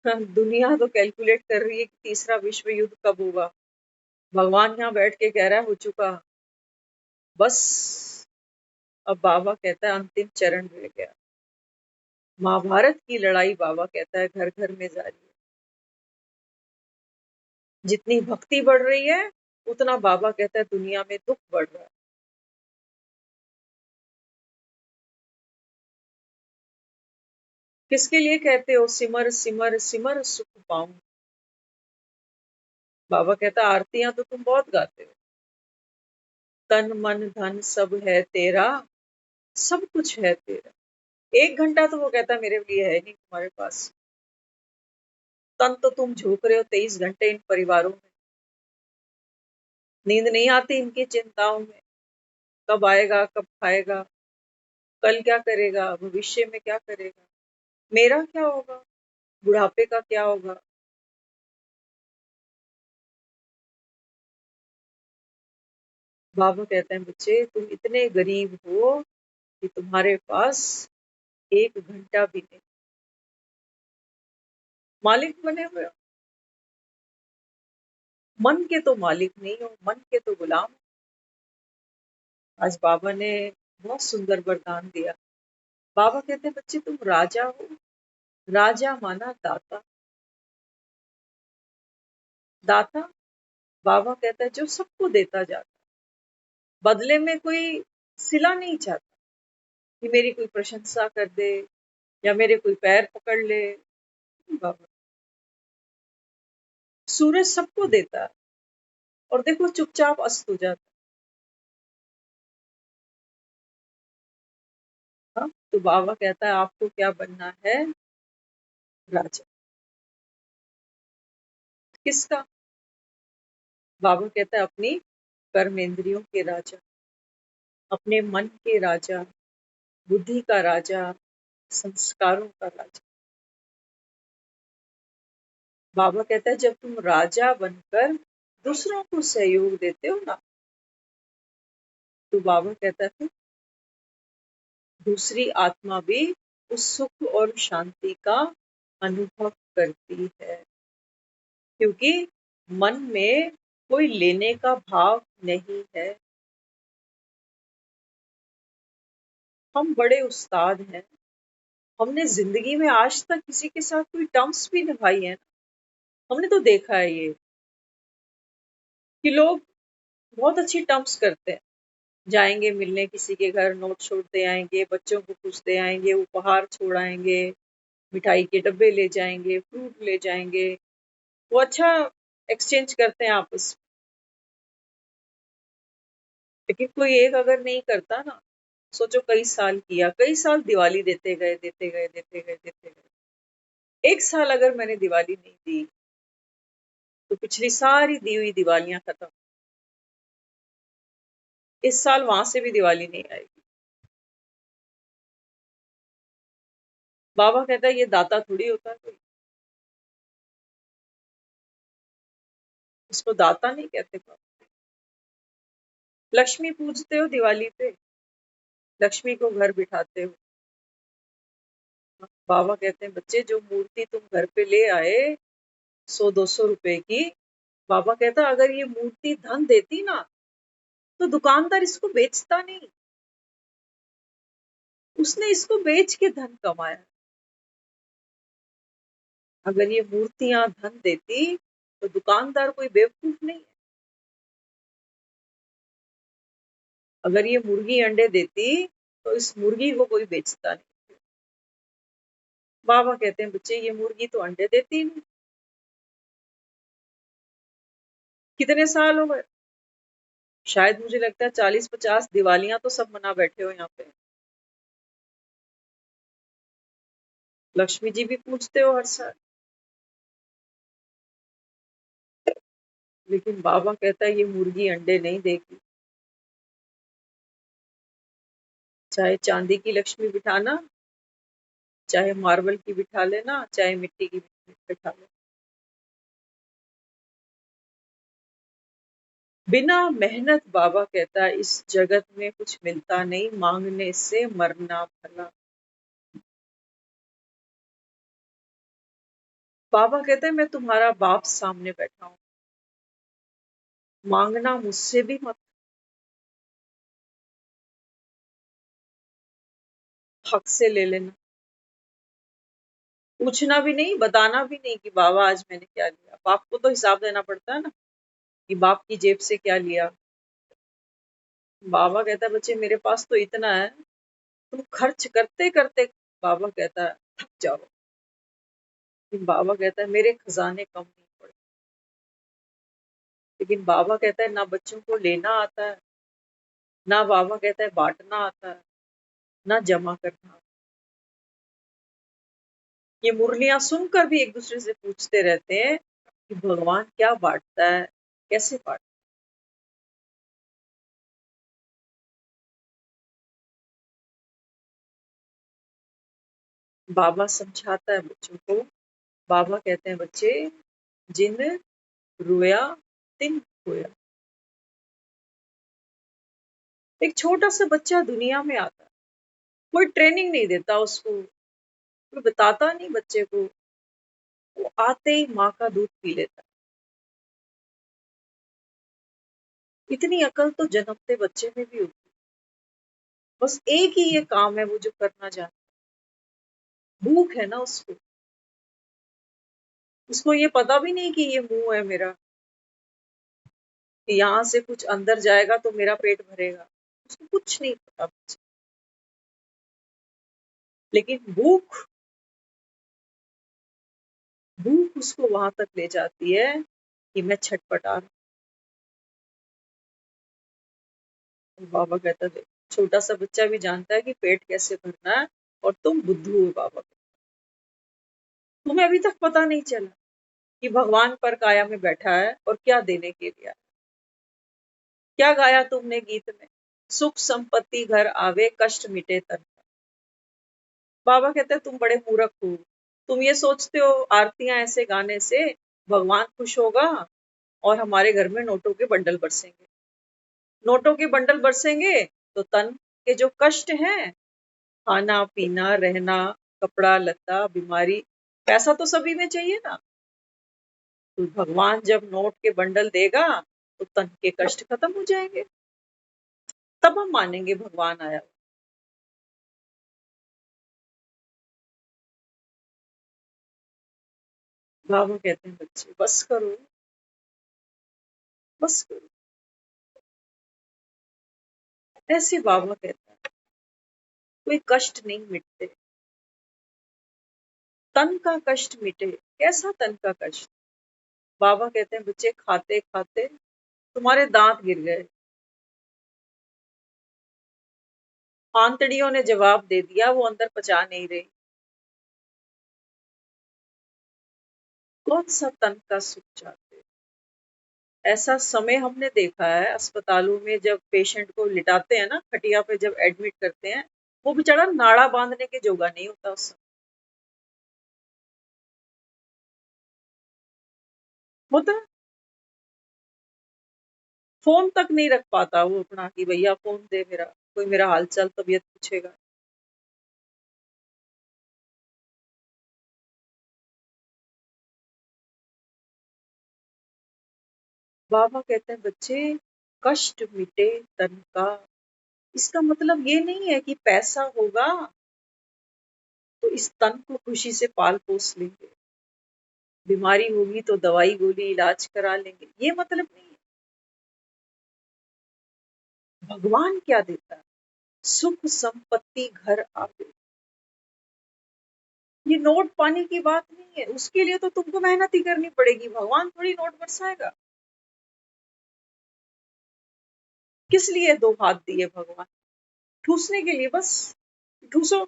दुनिया तो कैलकुलेट कर रही है कि तीसरा विश्व युद्ध कब होगा। भगवान यहाँ बैठ के कह रहा है हो चुका, बस अब बाबा कहता है अंतिम चरण रह गया। महाभारत की लड़ाई बाबा कहता है घर घर में जारी है। जितनी भक्ति बढ़ रही है उतना बाबा कहता है दुनिया में दुख बढ़ रहा है। किसके लिए कहते हो सिमर सिमर सिमर सुख पाऊं? बाबा कहता है आरतियां तो तुम बहुत गाते हो, तन मन धन सब है तेरा, सब कुछ है तेरा। 1 घंटा तो वो कहता है मेरे लिए है नहीं तुम्हारे पास। तन तो तुम झोंक रहे हो 23 घंटे इन परिवारों में। नींद नहीं आती इनकी चिंताओं में, कब आएगा, कब खाएगा, कल क्या करेगा, भविष्य में क्या करेगा, मेरा क्या होगा, बुढ़ापे का क्या होगा। बाबा कहते हैं बच्चे तुम इतने गरीब हो कि तुम्हारे पास 1 घंटा भी नहीं। मालिक बने हुए हो, मन के तो मालिक नहीं हो, मन के तो गुलाम हो। आज बाबा ने बहुत सुंदर वरदान दिया। बाबा कहते हैं बच्चे तुम राजा हो, राजा माना दाता। दाता, बाबा कहता है जो सबको देता जाता, बदले में कोई सिला नहीं चाहता कि मेरी कोई प्रशंसा कर दे या मेरे कोई पैर पकड़ ले। बाबा सूरज सबको देता है और देखो चुपचाप अस्त हो जाता है। हाँ? तो बाबा कहता है आपको क्या बनना है? राजा। किसका? बाबा कहता है अपनी कर्मेंद्रियों के राजा, अपने मन के राजा, बुद्धि का राजा, संस्कारों का राजा। बाबा कहता है जब तुम राजा बनकर दूसरों को सहयोग देते हो ना, तो बाबा कहता है दूसरी आत्मा भी उस सुख और शांति का अनुभव करती है, क्योंकि मन में कोई लेने का भाव नहीं है। हम बड़े उस्ताद हैं, हमने जिंदगी में आज तक किसी के साथ कोई टर्म्स भी निभाई है। हमने तो देखा है ये कि लोग बहुत अच्छी टर्म्स करते हैं, जाएंगे मिलने किसी के घर, नोट छोड़ते आएंगे, बच्चों को पूछते आएंगे, उपहार छोड़ आएंगे, मिठाई के डब्बे ले जाएंगे, फ्रूट ले जाएंगे, वो अच्छा एक्सचेंज करते हैं आपस में। लेकिन कोई एक अगर नहीं करता ना, सोचो कई साल किया, कई साल दिवाली देते गए देते गए देते गए देते गए, एक साल अगर मैंने दिवाली नहीं दी तो पिछली सारी दी हुई दिवालियां खत्म, इस साल वहां से भी दिवाली नहीं आएगी। बाबा कहता है ये दाता थोड़ी होता है कोई, इसको दाता नहीं कहते। लक्ष्मी पूजते हो दिवाली पे, लक्ष्मी को घर बिठाते हो। बाबा कहते हैं बच्चे जो मूर्ति तुम घर पे ले आए 100-200 रुपए की, बाबा कहता अगर ये मूर्ति धन देती ना तो दुकानदार इसको बेचता नहीं, उसने इसको बेच के धन कमाया। अगर ये मूर्तियां धन देती तो दुकानदार कोई बेवकूफ नहीं है। अगर ये मुर्गी अंडे देती तो इस मुर्गी को कोई बेचता नहीं। बाबा कहते हैं बच्चे ये मुर्गी तो अंडे देती नहीं। कितने साल हो गए? शायद मुझे लगता है 40-50 दिवालियां तो सब मना बैठे हो यहाँ पे। लक्ष्मी जी भी पूछते हो हर साल, लेकिन बाबा कहता है ये मुर्गी अंडे नहीं देगी। चाहे चांदी की लक्ष्मी बिठाना, चाहे मार्बल की बिठा लेना, चाहे मिट्टी की बिठा लेना, बिना मेहनत बाबा कहता है इस जगत में कुछ मिलता नहीं, मांगने से मरना भला। बाबा कहते हैं मैं तुम्हारा बाप सामने बैठा हूं, मांगना मुझसे भी मत, हक से ले लेना। पूछना भी नहीं, बताना भी नहीं कि बाबा आज मैंने क्या लिया। बाप को तो हिसाब देना पड़ता है ना कि बाप की जेब से क्या लिया। बाबा कहता है बच्चे मेरे पास तो इतना है, तुम खर्च करते करते, बाबा कहता है थक जाओ। लेकिन बाबा कहता है मेरे खजाने कम नहीं पड़े। लेकिन बाबा कहता है ना बच्चों को लेना आता है, ना बाबा कहता है बांटना आता है, ना जमा करना आता है। ये मुरलियां सुनकर भी एक दूसरे से पूछते रहते हैं कि भगवान क्या बांटता है, कैसे बांटता है। बाबा समझाता है बच्चों को। बाबा कहते हैं बच्चे जिन रोया तिन खोया। एक छोटा सा बच्चा दुनिया में आता है, कोई ट्रेनिंग नहीं देता उसको, कोई बताता नहीं बच्चे को, वो आते ही माँ का दूध पी लेता है। इतनी अकल तो जन्मते बच्चे में भी होती है। बस एक ही ये काम है वो जो करना चाहता है, भूख है ना उसको। उसको ये पता भी नहीं कि ये मुंह है मेरा, कि यहाँ से कुछ अंदर जाएगा तो मेरा पेट भरेगा, उसको कुछ नहीं पता बच्चे। लेकिन भूख, भूख उसको वहां तक ले जाती है कि मैं छटपटा रहा हूँ। बाबा कहता है छोटा सा बच्चा भी जानता है कि पेट कैसे भरना है, और तुम बुद्धू हो बाबा, तुम्हें अभी तक पता नहीं चला कि भगवान पर काया में बैठा है और क्या देने के लिए आया। क्या गाया तुमने गीत में? सुख संपत्ति घर आवे, कष्ट मिटे तन का। बाबा कहते हैं तुम बड़े मूर्ख हो, तुम ये सोचते हो आरतियां ऐसे गाने से भगवान खुश होगा और हमारे घर में नोटों के बंडल बरसेंगे। नोटों के बंडल बरसेंगे तो तन के जो कष्ट हैं, खाना पीना रहना, कपड़ा लत्ता, बीमारी, पैसा तो सभी में चाहिए ना। तो भगवान जब नोट के बंडल देगा तो तन के कष्ट खत्म हो जाएंगे, तब हम मानेंगे भगवान आया। बाबा कहते हैं बच्चे बस करो, बस करो। ऐसे बाबा कहते हैं कोई कष्ट नहीं मिटते, तन का कष्ट मिटे। कैसा तन का कष्ट? बाबा कहते हैं बच्चे खाते खाते तुम्हारे दांत गिर गए, आंतड़ियों ने जवाब दे दिया, वो अंदर पचा नहीं रही। कौन सा तन का सुख चाहते हो? ऐसा समय हमने देखा है अस्पतालों में, जब पेशेंट को लिटाते हैं ना, खटिया पे जब एडमिट करते हैं, वो बेचारा नाड़ा बांधने के जोगा नहीं होता उस समय। होता है, फोन तक नहीं रख पाता वो अपना कि भैया फोन दे, मेरा कोई मेरा हालचाल तबीयत पूछेगा। बाबा कहते हैं बच्चे कष्ट मिटे तन का, इसका मतलब ये नहीं है कि पैसा होगा तो इस तन को खुशी से पाल पोस लेंगे, बीमारी होगी तो दवाई गोली इलाज करा लेंगे, ये मतलब नहीं है। भगवान क्या देता है? सुख संपत्ति घर आवे। ये नोट पाने की बात नहीं है, उसके लिए तो तुमको मेहनत ही करनी पड़ेगी, भगवान थोड़ी नोट बरसाएगा। किस लिए दो हाथ दिए भगवान? ठूसने के लिए बस, ठूसो।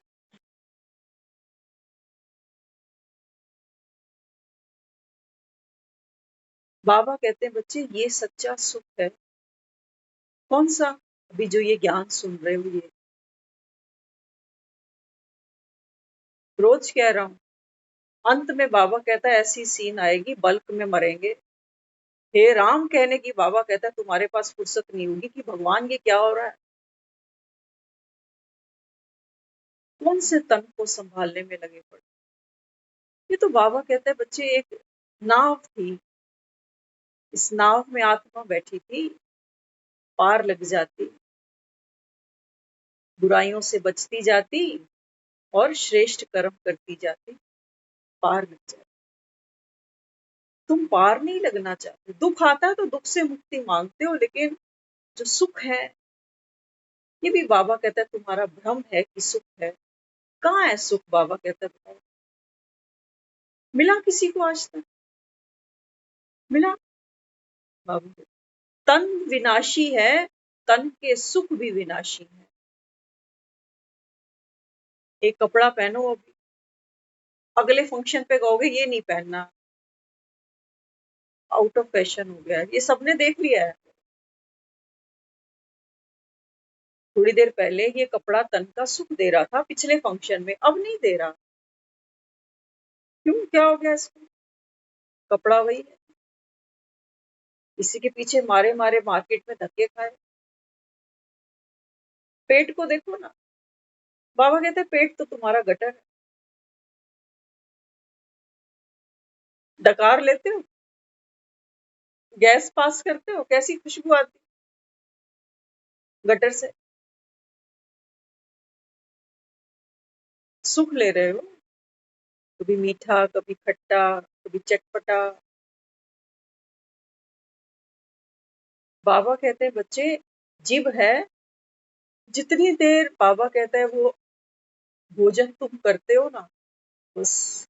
बाबा कहते हैं बच्चे ये सच्चा सुख है। कौन सा? अभी जो ये ज्ञान सुन रहे हो, ये रोज कह रहा हूं। अंत में बाबा कहता है ऐसी सीन आएगी बल्क में मरेंगे, हे राम कहने की बाबा कहता है तुम्हारे पास फुर्सत नहीं होगी कि भगवान ये क्या हो रहा है। कौन से तन को संभालने में लगे पड़े। ये तो बाबा कहता है बच्चे एक नाव थी, इस नाव में आत्मा बैठी थी, पार लग जाती, बुराइयों से बचती जाती और श्रेष्ठ कर्म करती जाती, पार लग जाती। तुम पार नहीं लगना चाहते, दुख आता है तो दुख से मुक्ति मांगते हो, लेकिन जो सुख है, ये भी बाबा कहता है तुम्हारा भ्रम है कि सुख है। कहाँ है सुख? बाबा कहता है बताओ, मिला किसी को आज तक? मिला? बाबा कहता है, तन विनाशी है, तन के सुख भी विनाशी है। एक कपड़ा पहनो, अभी अगले फंक्शन पे कहोगे ये नहीं पहनना, आउट ऑफ फैशन हो गया है, ये सबने देख लिया है। थोड़ी देर पहले ये कपड़ा तन का सुख दे रहा था पिछले फंक्शन में, अब नहीं दे रहा। क्यों? क्या हो गया इसको? कपड़ा वही है, इसी के पीछे मारे मारे मार्केट में धक्के खाए। पेट को देखो ना, बाबा कहते हैं पेट तो तुम्हारा गटर है, डकार लेते हो, गैस पास करते हो, कैसी खुशबू आती गटर से। सुख ले रहे हो, कभी मीठा, कभी खट्टा, कभी चटपटा। बाबा कहते हैं बच्चे जीभ है, जितनी देर बाबा कहता है वो भोजन तुम करते हो ना, बस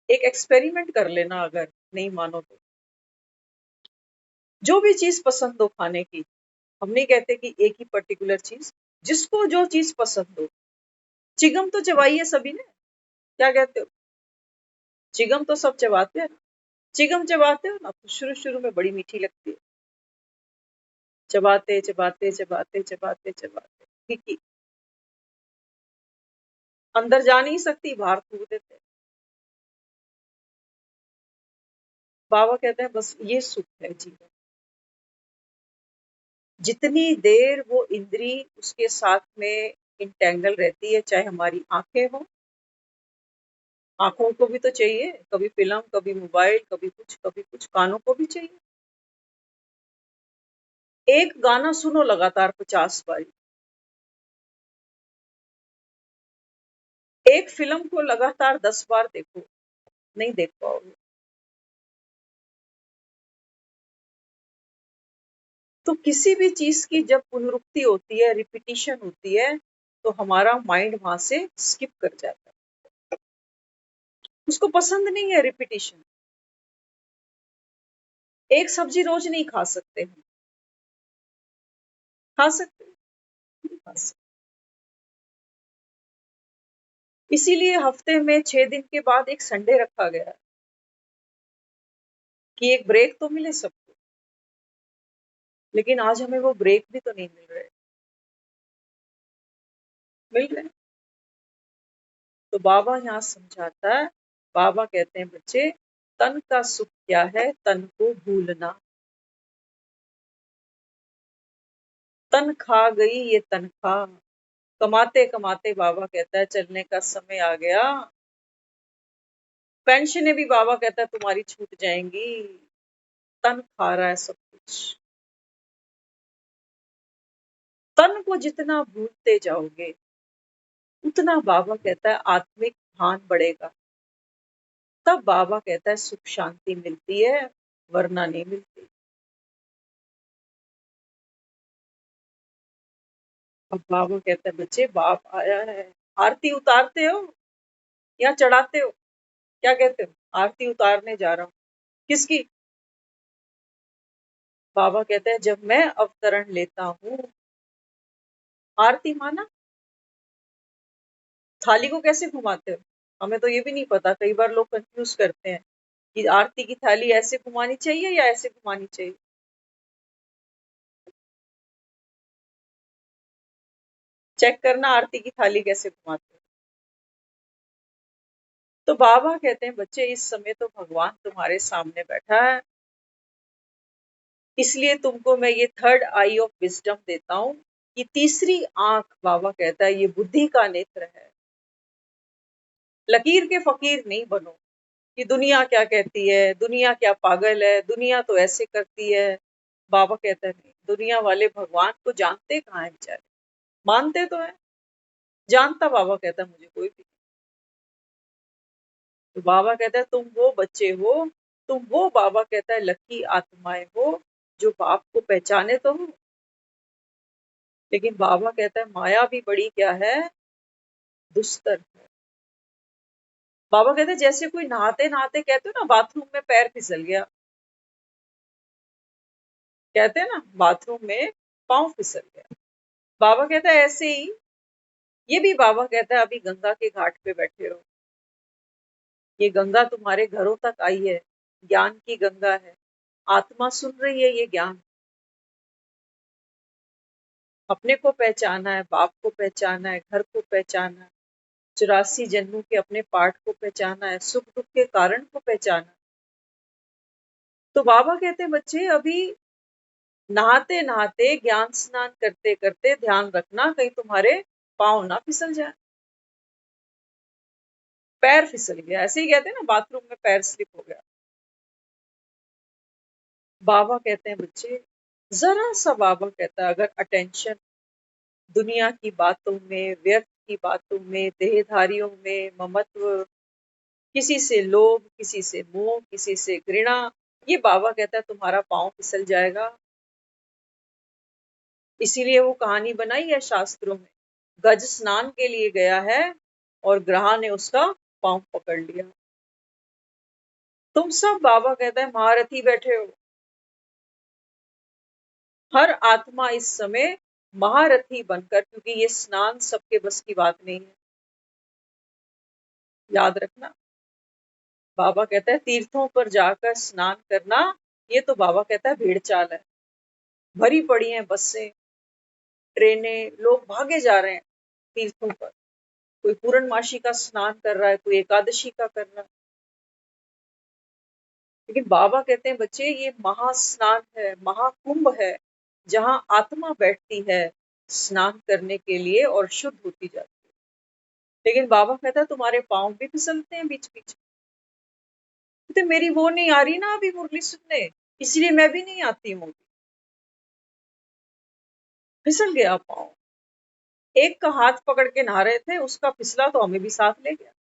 एक एक्सपेरिमेंट कर लेना, अगर नहीं मानो तो। जो भी चीज पसंद हो खाने की, हम नहीं कहते कि एक ही पर्टिकुलर चीज, जिसको जो चीज पसंद हो। चिगम तो चबाई है सभी ने, क्या कहते हो? चिगम तो सब चबाते हैं ना। चिगम चबाते हो ना तो शुरू शुरू में बड़ी मीठी लगती है, चबाते चबाते चबाते चबाते चबाते, ठीक ही अंदर जा नहीं सकती, बाहर थूक देते। बाबा कहते हैं बस ये सुख है जीवन। जितनी देर वो इंद्री उसके साथ में इंटेंगल रहती है, चाहे हमारी आंखें हो, आंखों को भी तो चाहिए, कभी फिल्म, कभी मोबाइल, कभी कुछ, कानों को भी चाहिए। एक गाना सुनो लगातार 50 बार, एक फिल्म को लगातार 10 बार देखो, नहीं देख पाओगे। तो किसी भी चीज की जब पुनरुक्ति होती है, रिपीटिशन होती है, तो हमारा माइंड वहां से स्किप कर जाता है। उसको पसंद नहीं है रिपीटिशन। एक सब्जी रोज नहीं खा सकते हम, खा सकते हैं? नहीं खा सकते। इसीलिए हफ्ते में 6 दिन के बाद एक संडे रखा गया है कि एक ब्रेक तो मिले सबको। लेकिन आज हमें वो ब्रेक भी तो नहीं मिल रहे। मिल रहे हैं। तो बाबा यहाँ समझाता है, बाबा कहते हैं बच्चे, तन का सुख क्या है, तन को भूलना। तन खा गई ये तनख्वाह, कमाते कमाते बाबा कहता है चलने का समय आ गया। पेंशनें भी बाबा कहता है तुम्हारी छूट जाएंगी। तन खा रहा है सब कुछ। तन को जितना भूलते जाओगे, उतना बाबा कहता है आत्मिक भान बढ़ेगा। तब बाबा कहता है सुख शांति मिलती है, वरना नहीं मिलती। अब बाबा कहता है बच्चे, बाप आया है। आरती उतारते हो या चढ़ाते हो? क्या कहते हो? आरती उतारने जा रहा हूँ। किसकी? बाबा कहते हैं जब मैं अवतरण लेता हूँ। आरती माना? थाली को कैसे घुमाते हो? हमें तो ये भी नहीं पता। कई बार लोग कंफ्यूज करते हैं कि आरती की थाली ऐसे घुमानी चाहिए या ऐसे घुमानी चाहिए। चेक करना आरती की थाली कैसे घुमाते हो। तो बाबा कहते हैं बच्चे, इस समय तो भगवान तुम्हारे सामने बैठा है, इसलिए तुमको मैं ये थर्ड आई ऑफ विजडम देता हूँ। कि तीसरी आंख, बाबा कहता है, ये बुद्धि का नेत्र है। लकीर के फकीर नहीं बनो कि दुनिया क्या कहती है, दुनिया क्या पागल है, दुनिया तो ऐसे करती है। बाबा कहता है नहीं, दुनिया वाले भगवान को जानते कहाँ है बेचारे। मानते तो है, जानता बाबा कहता है मुझे कोई भी नहीं। तो बाबा कहता है तुम वो बच्चे हो, तुम वो, बाबा कहता है, लकी आत्माएं हो जो बाप को पहचाने तो हो। लेकिन बाबा कहता है माया भी बड़ी क्या है, दुस्तर है। बाबा कहते हैं जैसे कोई नहाते नहाते, कहते हो ना बाथरूम में पैर फिसल गया, कहते हैं ना बाथरूम में पांव फिसल गया। बाबा कहता है ऐसे ही ये भी, बाबा कहता है अभी गंगा के घाट पे बैठे हो, ये गंगा तुम्हारे घरों तक आई है, ज्ञान की गंगा है, आत्मा सुन रही है ये ज्ञान। अपने को पहचाना है, बाप को पहचाना है, घर को पहचाना है, 84 जन्मों के अपने पाठ को पहचाना है, सुख दुख के कारण को पहचाना है। तो बाबा कहते हैं बच्चे, अभी नहाते नहाते, ज्ञान स्नान करते करते ध्यान रखना कहीं तुम्हारे पाँव ना फिसल जाए। पैर फिसल गया, ऐसे ही कहते हैं ना बाथरूम में पैर स्लिप हो गया। बाबा कहते हैं बच्चे, जरा सा, बाबा कहता है, अगर अटेंशन दुनिया की बातों में, व्यर्थ की बातों में, देहधारियों में, ममत्व, किसी से लोभ, किसी से मोह, किसी से घृणा, ये बाबा कहता है तुम्हारा पाँव फिसल जाएगा। इसीलिए वो कहानी बनाई है शास्त्रों में, गज स्नान के लिए गया है और ग्रहा ने उसका पाँव पकड़ लिया। तुम सब, बाबा कहता है, महारथी बैठे हो। हर आत्मा इस समय महारथी बनकर, क्योंकि ये स्नान सबके बस की बात नहीं है, याद रखना। बाबा कहता है तीर्थों पर जाकर स्नान करना, ये तो बाबा कहता है भेड़ चाल है। भरी पड़ी हैं बसें, ट्रेनें, लोग भागे जा रहे हैं तीर्थों पर। कोई पूर्णमासी का स्नान कर रहा है, कोई एकादशी का कर रहा है। लेकिन बाबा कहते हैं बच्चे ये महास्नान है, महाकुंभ है, जहां आत्मा बैठती है स्नान करने के लिए और शुद्ध होती जाती है। लेकिन बाबा कहता है तुम्हारे पांव भी फिसलते हैं बीच बीच। तो मेरी वो नहीं आ रही ना अभी मुरली सुनने, इसलिए मैं भी नहीं आती हूँ। फिसल गया पाँव। एक का हाथ पकड़ के नहा रहे थे, उसका फिसला तो हमें भी साथ ले गया।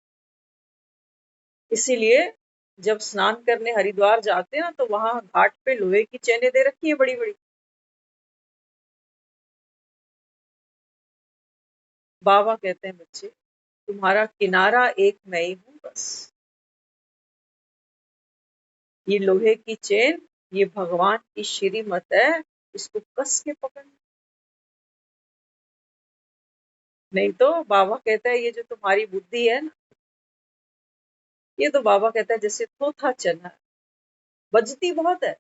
इसीलिए जब स्नान करने हरिद्वार जाते हैं ना तो वहां घाट पे लोहे की चैनें दे रखी है बड़ी बड़ी। बाबा कहते हैं बच्चे तुम्हारा किनारा एक मैं ही हूं बस। ये लोहे की चेन, ये भगवान की श्रीमत है, इसको कस के पकड़ना। नहीं तो बाबा कहता है ये जो तुम्हारी बुद्धि है ना, ये तो बाबा कहता है जैसे थोथा चना है, बजती बहुत है।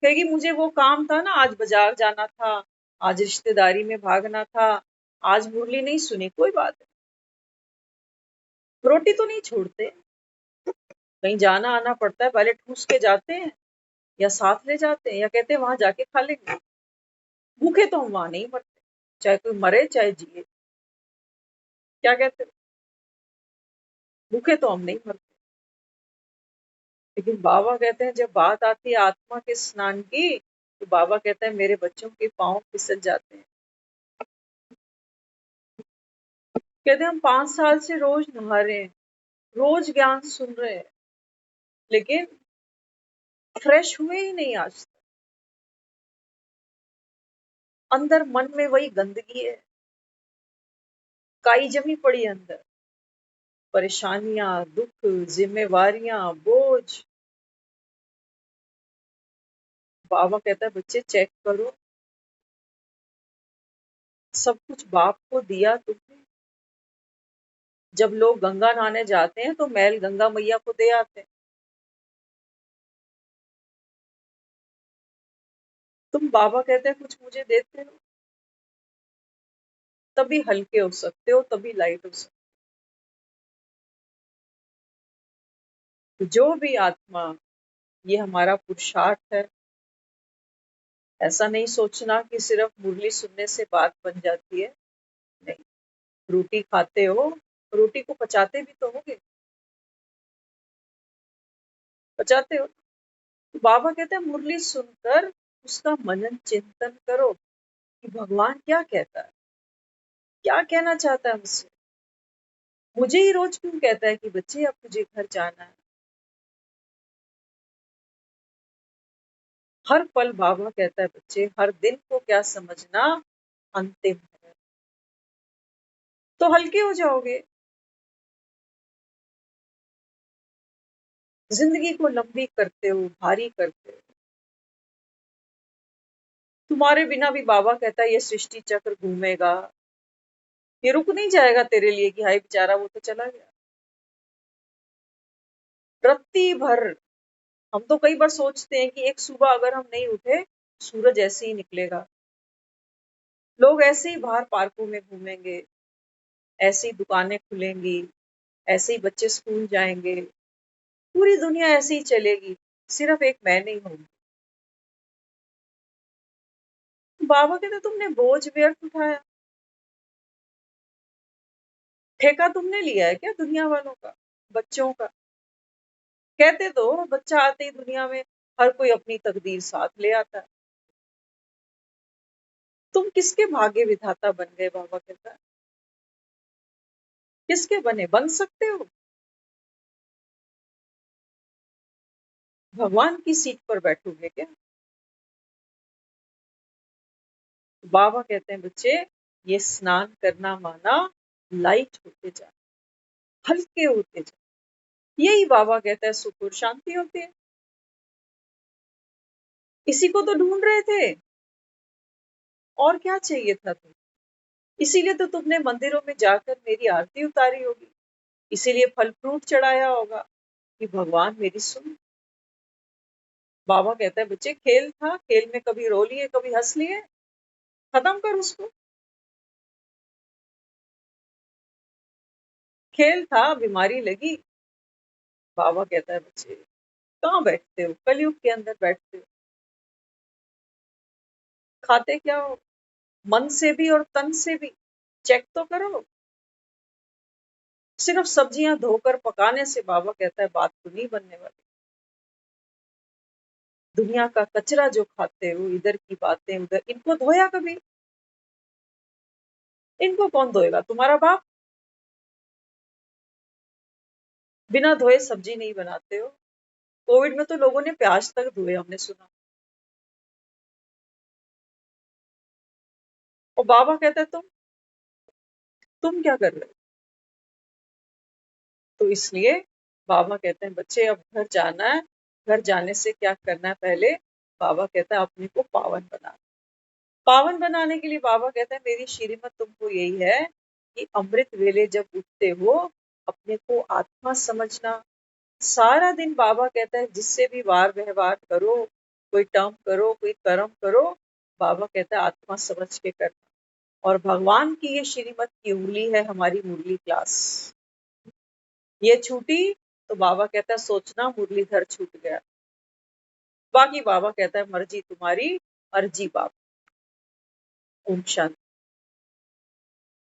कहेगी मुझे वो काम था ना, आज बाजार जाना था, आज रिश्तेदारी में भागना था, आज मुरली नहीं सुनी, कोई बात नहीं, रोटी तो नहीं छोड़ते। कहीं जाना आना पड़ता है, पहले ठूस के जाते हैं या साथ ले जाते हैं या कहते हैं वहां जाके खा लेंगे। भूखे तो हम वहां नहीं मरते, चाहे कोई मरे चाहे जिए। क्या कहते हो? भूखे तो हम नहीं मरते। लेकिन बाबा कहते हैं जब बात आती है आत्मा के स्नान की, तो बाबा कहते हैं मेरे बच्चों के पांव फिसल जाते हैं। कहते हैं हम 5 साल से रोज नहा रहे हैं, रोज ज्ञान सुन रहे हैं, लेकिन फ्रेश हुए ही नहीं आज तक। अंदर मन में वही गंदगी है, काई जमी पड़ी है अंदर, परेशानियां, दुख, जिम्मेवारियां, बोझ। बाबा कहता है बच्चे चेक करो, सब कुछ बाप को दिया तुमने। जब लोग गंगा नहाने जाते हैं तो मैल गंगा मैया को दे आते हैं। तुम बाबा कहते हैं कुछ मुझे देते हो, तभी हल्के हो सकते हो, तभी लाइट हो सकते हो। जो भी आत्मा, ये हमारा पुरुषार्थ है। ऐसा नहीं सोचना कि सिर्फ मुरली सुनने से बात बन जाती है। नहीं, रोटी खाते हो, रोटी को पचाते भी तो होगे, पचाते हो। तो बाबा कहते हैं मुरली सुनकर उसका मनन चिंतन करो कि भगवान क्या कहता है, क्या कहना चाहता है मुझसे। मुझे ही रोज क्यों कहता है कि बच्चे अब तुझे घर जाना है। हर पल बाबा कहता है बच्चे हर दिन को क्या समझना अंतिम है, तो हल्के हो जाओगे। जिंदगी को लंबी करते हो, भारी करते हो। तुम्हारे बिना भी बाबा कहता है ये सृष्टि चक्र घूमेगा, ये रुक नहीं जाएगा तेरे लिए कि हाय बेचारा वो तो चला गया। रत्ती भर, हम तो कई बार सोचते हैं कि एक सुबह अगर हम नहीं उठे, सूरज ऐसे ही निकलेगा, लोग ऐसे ही बाहर पार्कों में घूमेंगे, ऐसी दुकानें खुलेंगी, ऐसे ही बच्चे स्कूल जाएंगे, पूरी दुनिया ऐसे ही चलेगी, सिर्फ एक मैं नहीं हूँ। बाबा कहते तुमने बोझ व्यर्थ उठाया, ठेका तुमने लिया है क्या दुनिया वालों का, बच्चों का। कहते तो बच्चा आते ही दुनिया में हर कोई अपनी तकदीर साथ ले आता है। तुम किसके भाग्य विधाता बन गए, बाबा कहता है किसके बने, बन सकते हो। भगवान की सीट पर बैठोगे क्या। बाबा कहते हैं बच्चे ये स्नान करना माना लाइट होते जा, हल्के होते जा। यही बाबा कहता है सुख और शांति होती है। इसी को तो ढूंढ रहे थे, और क्या चाहिए था तुम्हें। इसीलिए तो तुमने मंदिरों में जाकर मेरी आरती उतारी होगी, इसीलिए फल फ्रूट चढ़ाया होगा कि भगवान मेरी सुन। बाबा कहता है बच्चे खेल था, खेल में कभी रो लिए कभी हंस लिए, खत्म कर उसको। खेल था, बीमारी लगी, बाबा कहता है बच्चे कहाँ बैठते हो, कलयुग के अंदर बैठते हो, खाते क्या हो, मन से भी और तन से भी चेक तो करो। सिर्फ सब्जियां धोकर पकाने से बाबा कहता है बात तो नहीं बनने वाली। दुनिया का कचरा जो खाते हो, इधर की बातें उधर, इनको धोया कभी? इनको कौन धोएगा, तुम्हारा बाप? बिना धोए सब्जी नहीं बनाते हो। कोविड में तो लोगों ने प्याज तक धोए, हमने सुना। और बाबा कहता है तुम क्या कर रहे हो? तो इसलिए बाबा कहते हैं बच्चे अब घर जाना है। घर जाने से क्या करना है, पहले बाबा कहता है अपने को पावन बना। पावन बनाने के लिए बाबा कहता है मेरी श्रीमत तुमको यही है कि अमृत वेले जब उठते हो अपने को आत्मा समझना। सारा दिन बाबा कहता है जिससे भी वार व्यवहार करो, कोई टर्म करो, कोई कर्म करो, बाबा कहता है आत्मा समझ के करना। और भगवान की ये श्रीमत की उंगली है हमारी मुरली क्लास। ये छूटी तो बाबा कहता है सोचना मुरलीधर छूट गया। बाकी बाबा कहता है मर्जी तुम्हारी, अर्जी बाबा। ओम शांति।